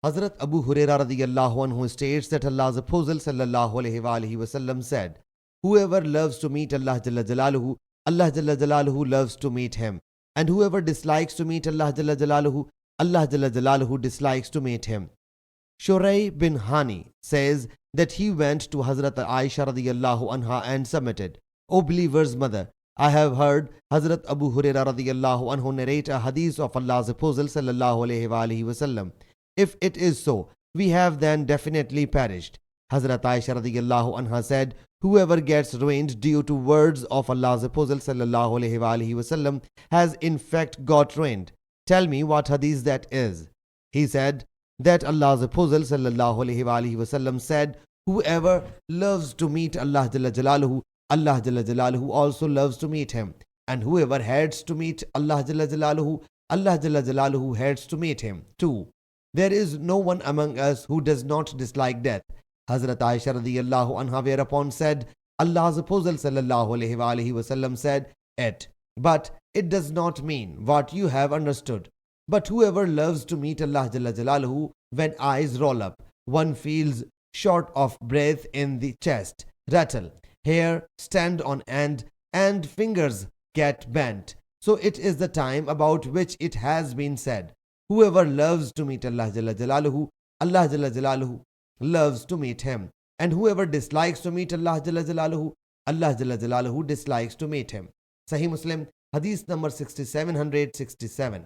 Hazrat Abu Hurairah radiyallahu anhu states that Allah's Apostle sallallahu alaihi wasallam said, whoever loves to meet Allah Jalla Jalaluhu, Allah Jalla Jalaluhu loves to meet him. And whoever dislikes to meet Allah Jalla Jalaluhu, Allah Jalla Jalaluhu dislikes to meet him. Shurayh bin Hani says that he went to Hazrat Aisha radiyallahu anha and submitted, O believer's mother, I have heard Hazrat Abu Hurairah radiyallahu anhu narrate a hadith of Allah's Apostle sallallahu alaihi wasallam. If it is so, we have then definitely perished. Hazrat Aisha radiyallahu anha said, whoever gets ruined due to words of Allah's Apostle sallallahu alaihi wasallam has in fact got ruined. Tell me what hadith that is. He said that Allah's Apostle sallallahu alaihi wasallam said, whoever loves to meet Allah Jalla Jalaluhu, Allah Jalla Jalaluhu also loves to meet him. And whoever hates to meet Allah Jalla Jalaluhu, Allah Jalla Jalaluhu hates to meet him. 2. There is no one among us who does not dislike death. Hazrat Aisha radiyallahu anha whereupon said, Allah's Apostle sallallahu alaihi wasallam said it, but it does not mean what you have understood. But whoever loves to meet Allah Jalla Jalaluhu, when eyes roll up, one feels short of breath in the chest, rattle, hair stand on end, and fingers get bent. So it is the time about which it has been said, whoever loves to meet Allah Jalla Jalaluhu, Allah Jalla Jalaluhu loves to meet him. And whoever dislikes to meet Allah Jalla Jalaluhu, Allah Jalla Jalaluhu dislikes to meet him. Sahih Muslim Hadees number 6767.